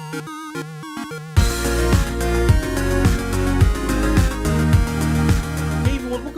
Welcome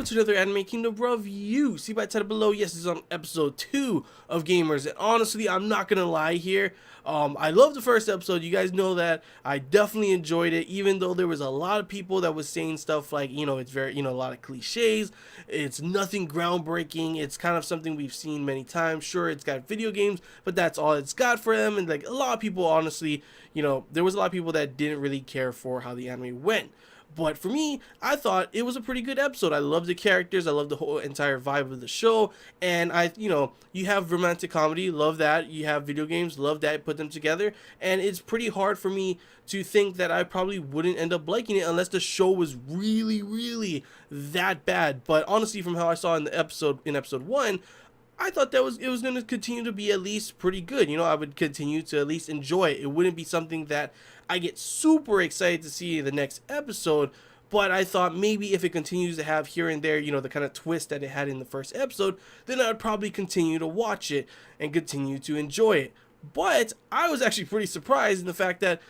to another Anime Kingdom review. See by the title below, yes, this is on episode 2 of Gamers, and honestly, I'm not gonna lie here. I love the first episode. You guys know that. I definitely enjoyed it, even though there was a lot of people that was saying stuff like, it's very, a lot of cliches. It's nothing groundbreaking. It's kind of something we've seen many times. Sure, it's got video games, but that's all it's got for them. And like a lot of people, honestly, there was a lot of people that didn't really care for how the anime went. But for me, I thought it was a pretty good episode. I love the characters. I love the whole entire vibe of the show. And you have romantic comedy, love that. You have video games, love that. Put them together. And it's pretty hard for me to think that I probably wouldn't end up liking it unless the show was really, really that bad. But honestly, from how I saw in episode 1, I thought it was going to continue to be at least pretty good. I would continue to at least enjoy it. It wouldn't be something that I get super excited to see in the next episode, but I thought maybe if it continues to have here and there, the kind of twist that it had in the first episode, then I would probably continue to watch it and continue to enjoy it. But I was actually pretty surprised in the fact that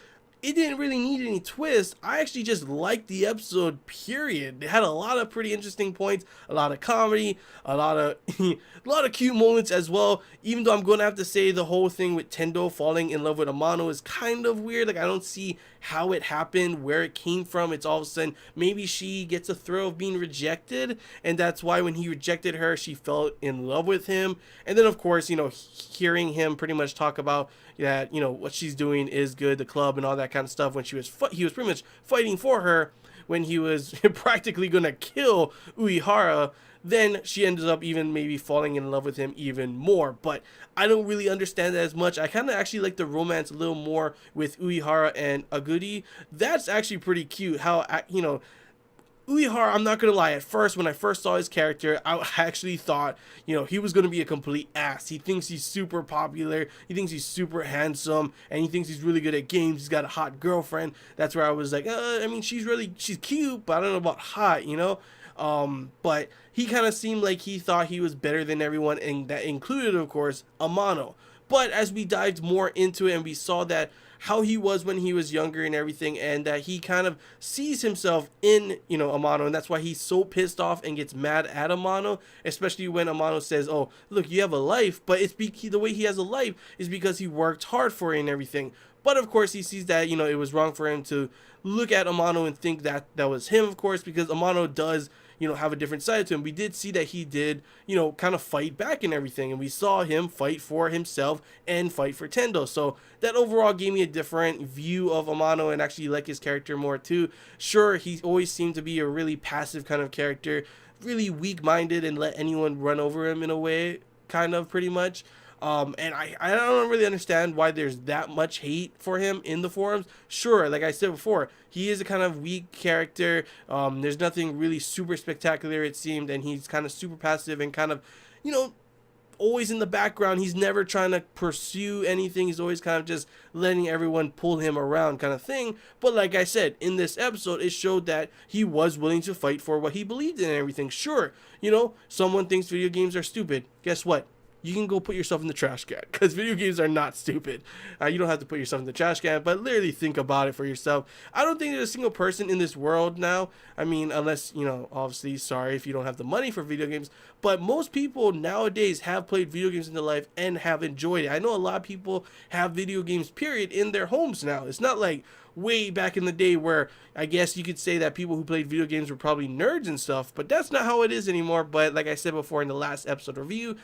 it didn't really need any twist. I actually just liked the episode, period. It had a lot of pretty interesting points, a lot of comedy, a lot of a lot of cute moments as well. Even though I'm going to have to say the whole thing with Tendo falling in love with Amano is kind of weird. Like, I don't see how it happened, where it came from. It's all of a sudden, maybe she gets a thrill of being rejected, and that's why when he rejected her, she fell in love with him. And then, of course, hearing him pretty much talk about that, what she's doing is good, the club and all that kind of stuff, when he was pretty much fighting for her when he was practically gonna kill Uehara, then she ends up even maybe falling in love with him even more. But I don't really understand that as much. I kind of actually like the romance a little more with Uehara and Aguri. That's actually pretty cute. How, Uehara, I'm not gonna lie, at first, when I first saw his character, I actually thought, he was gonna be a complete ass. He thinks he's super popular, he thinks he's super handsome, and he thinks he's really good at games. He's got a hot girlfriend. That's where I was like, she's cute, but I don't know about hot, but he kind of seemed like he thought he was better than everyone, and that included, of course, Amano. But as we dived more into it and we saw that how he was when he was younger and everything, and that he kind of sees himself in, Amano, and that's why he's so pissed off and gets mad at Amano, especially when Amano says, oh, look, you have a life, but the way he has a life is because he worked hard for it and everything. But of course, he sees that, it was wrong for him to look at Amano and think that that was him, of course, because Amano does have a different side to him. We did see that he did, kind of fight back and everything. And we saw him fight for himself and fight for Tendo. So that overall gave me a different view of Amano and actually like his character more too. Sure, he always seemed to be a really passive kind of character, really weak-minded and let anyone run over him in a way, kind of pretty much. And I don't really understand why there's that much hate for him in the forums. Sure, like I said before, he is a kind of weak character. There's nothing really super spectacular, it seemed, and he's kind of super passive and kind of, always in the background. He's never trying to pursue anything. He's always kind of just letting everyone pull him around kind of thing. But like I said, in this episode, it showed that he was willing to fight for what he believed in and everything. Sure, someone thinks video games are stupid. Guess what? You can go put yourself in the trash can, because video games are not stupid. You don't have to put yourself in the trash can, but literally think about it for yourself. I don't think there's a single person in this world now, unless, obviously, sorry if you don't have the money for video games, but most people nowadays have played video games in their life and have enjoyed it. I know a lot of people have video games, period, in their homes now. It's not like way back in the day where I guess you could say that people who played video games were probably nerds and stuff, but that's not how it is anymore. But like I said before in the last episode review,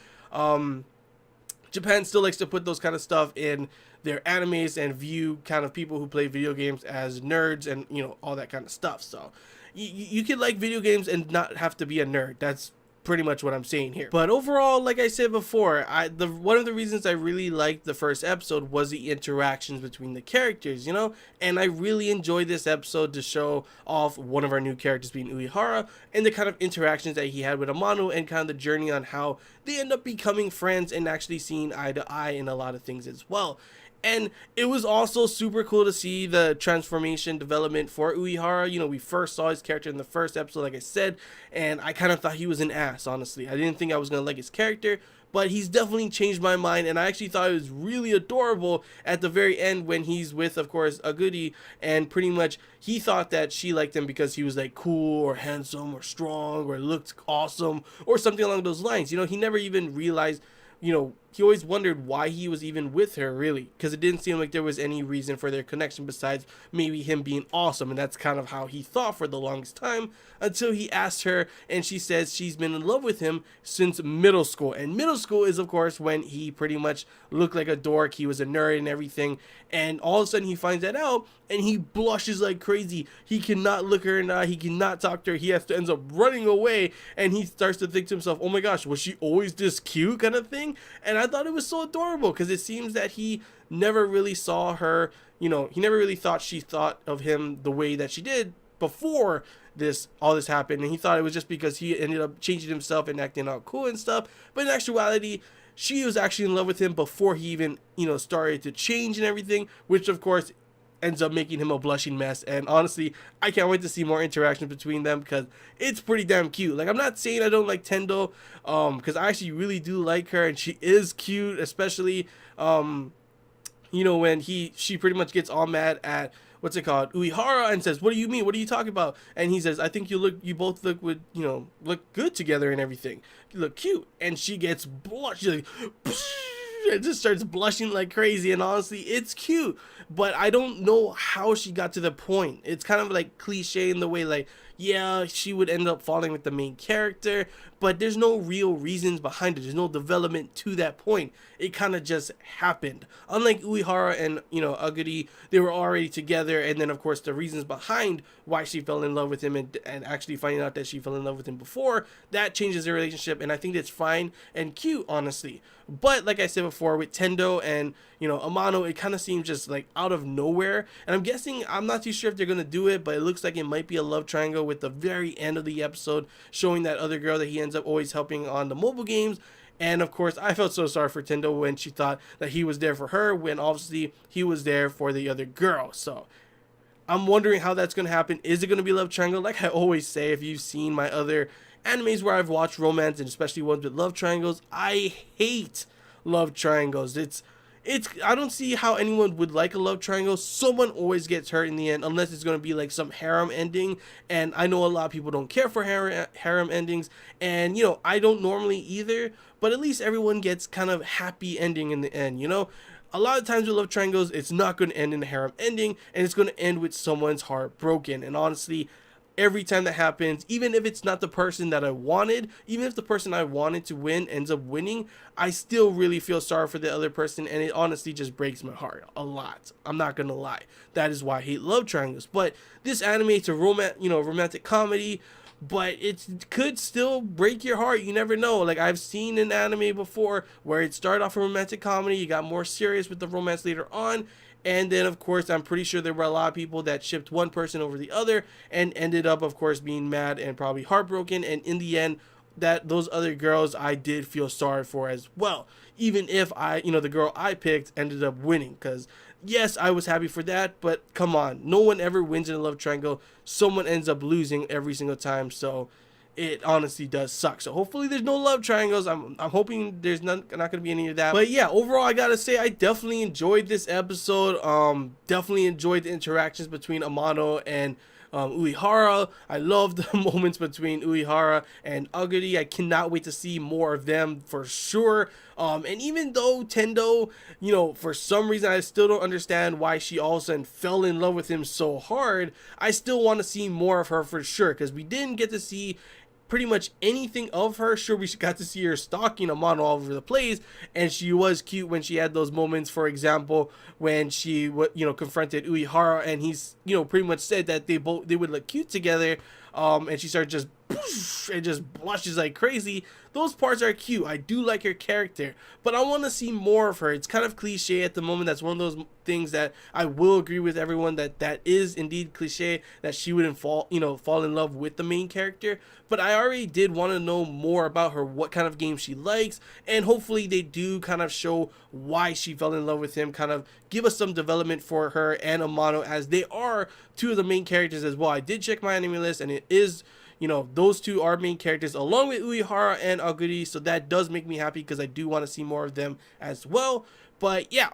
Japan still likes to put those kind of stuff in their animes and view kind of people who play video games as nerds and all that kind of stuff. So you could like video games and not have to be a nerd. That's pretty much what I'm saying here. But overall, like I said before, one of the reasons I really liked the first episode was the interactions between the characters, and I really enjoyed this episode to show off one of our new characters being Uehara and the kind of interactions that he had with Amano and kind of the journey on how they end up becoming friends and actually seeing eye to eye in a lot of things as well. And it was also super cool to see the transformation development for Uehara. We first saw his character in the first episode, like I said, and I kind of thought he was an ass, honestly. I didn't think I was going to like his character, but he's definitely changed my mind, and I actually thought it was really adorable at the very end when he's with, of course, Aguri, and pretty much he thought that she liked him because he was like cool or handsome or strong or looked awesome or something along those lines. You know, he never even realized, you know, he always wondered why he was even with her, really, because it didn't seem like there was any reason for their connection besides maybe him being awesome. And that's kind of how he thought for the longest time, until he asked her, and she says she's been in love with him since middle school. And middle school is, of course, when he pretty much looked like a dork, he was a nerd and everything, and all of a sudden he finds that out, and he blushes like crazy. He cannot look her in the eye, he cannot talk to her, he has to ends up running away, and he starts to think to himself, oh my gosh, was she always this cute, kind of thing. And I thought it was so adorable, because it seems that he never really saw her, you know, he never really thought she thought of him the way that she did before all this happened, and he thought it was just because he ended up changing himself and acting all cool and stuff. But in actuality, she was actually in love with him before he even, you know, started to change and everything, which of course ends up making him a blushing mess. And honestly, I can't wait to see more interactions between them, because it's pretty damn cute. Like, I'm not saying I don't like Tendo, because I actually really do like her, and she is cute, especially you know, when she pretty much gets all mad at, what's it called, Uehara, and says, what do you mean, what are you talking about? And he says, I think you both look with, you know, look good together and everything, you look cute. And she gets blush, she's like, it just starts blushing like crazy. And honestly, it's cute, but I don't know how she got to the point. It's kind of like cliche in the way, like, yeah, she would end up falling with the main character, but there's no real reasons behind it. There's no development to that point. It kind of just happened. Unlike Uehara and, you know, Aguri, they were already together, and then of course the reasons behind why she fell in love with him, and actually finding out that she fell in love with him before, that changes their relationship, and I think that's fine and cute, honestly. But like I said before, with Tendo and, you know, Amano, it kind of seems just like out of nowhere, and I'm guessing, I'm not too sure if they're gonna do it, but it looks like it might be a love triangle with the very end of the episode showing that other girl that he ends up always helping on the mobile games. And of course, I felt so sorry for Tendo when she thought that he was there for her, when obviously he was there for the other girl. So I'm wondering how that's going to happen. Is it going to be love triangle? Like I always say, if you've seen my other animes where I've watched romance, and especially ones with love triangles, I hate love triangles. It's I don't see how anyone would like a love triangle. Someone always gets hurt in the end, unless it's going to be like some harem ending, and I know a lot of people don't care for harem endings, and you know, I don't normally either, but at least everyone gets kind of happy ending in the end, you know. A lot of times with love triangles, it's not going to end in a harem ending, and it's going to end with someone's heart broken. And honestly, every time that happens, even if it's not the person that I wanted, even if the person I wanted to win ends up winning, I still really feel sorry for the other person, and it honestly just breaks my heart a lot. I'm not gonna lie. That is why I hate love triangles. But this anime, it's a romantic comedy, but it could still break your heart. You never know. Like, I've seen an anime before where it started off a romantic comedy, you got more serious with the romance later on, and then, of course, I'm pretty sure there were a lot of people that shipped one person over the other and ended up, of course, being mad and probably heartbroken. And in the end, that those other girls I did feel sorry for as well. Even if the girl I picked ended up winning. Because, yes, I was happy for that. But come on, no one ever wins in a love triangle. Someone ends up losing every single time. So it honestly does suck. So hopefully there's no love triangles. I'm hoping there's not gonna be any of that. But yeah, overall, I gotta say, I definitely enjoyed this episode. Definitely enjoyed the interactions between Amano and Uehara. I love the moments between Uehara and Aguri. I cannot wait to see more of them for sure. And even though Tendo, for some reason I still don't understand why she all of a sudden fell in love with him so hard, I still want to see more of her for sure, because we didn't get to see pretty much anything of her. Sure, we got to see her stalking Amano all over the place, and she was cute when she had those moments. For example, when she confronted Uehara, and he's pretty much said that they would look cute together, and she started just blushes like crazy. Those parts are cute. I do like her character, but I want to see more of her. It's kind of cliche at the moment. That's one of those things that I will agree with everyone that is indeed cliche, that she wouldn't fall in love with the main character. But I already did want to know more about her, what kind of game she likes, and hopefully they do kind of show why she fell in love with him, kind of give us some development for her and Amano, as they are two of the main characters as well. I did check my anime list, and it is you know, those two are main characters along with Uehara and Aguri, so that does make me happy because I do want to see more of them as well. But yeah,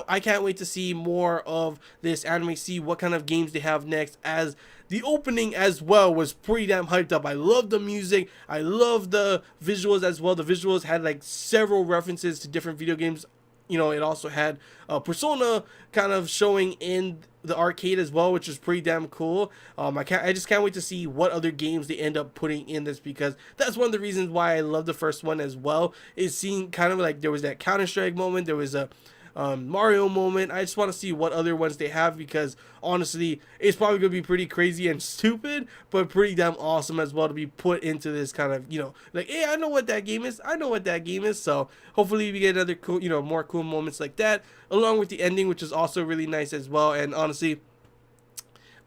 I can't wait to see more of this anime, see what kind of games they have next, as the opening as well was pretty damn hyped up. I love the music, I love the visuals as well. The visuals had like several references to different video games. You know, it also had Persona kind of showing in the arcade as well, which is pretty damn cool. I just can't wait to see what other games they end up putting in this, because that's one of the reasons why I love the first one as well. Is seeing kind of like there was that Counter-Strike moment, there was a Mario moment. I just want to see what other ones they have, because honestly, it's probably going to be pretty crazy and stupid, but pretty damn awesome as well to be put into this kind of, you know, like, hey, I know what that game is. I know what that game is. So hopefully we get other cool, you know, more cool moments like that, along with the ending, which is also really nice as well. And honestly,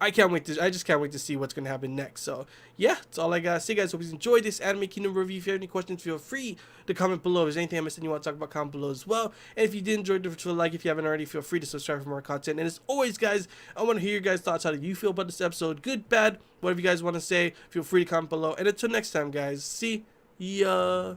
I just can't wait to see what's going to happen next. So yeah, that's all I got to say, guys. Hope you enjoyed this Anime Kingdom review. If you have any questions, feel free to comment below. If there's anything I missed and you want to talk about, comment below as well. And if you did enjoy, don't forget to like. If you haven't already, feel free to subscribe for more content. And as always, guys, I want to hear your guys' thoughts. How do you feel about this episode? Good, bad, whatever you guys want to say, feel free to comment below. And until next time, guys, see ya.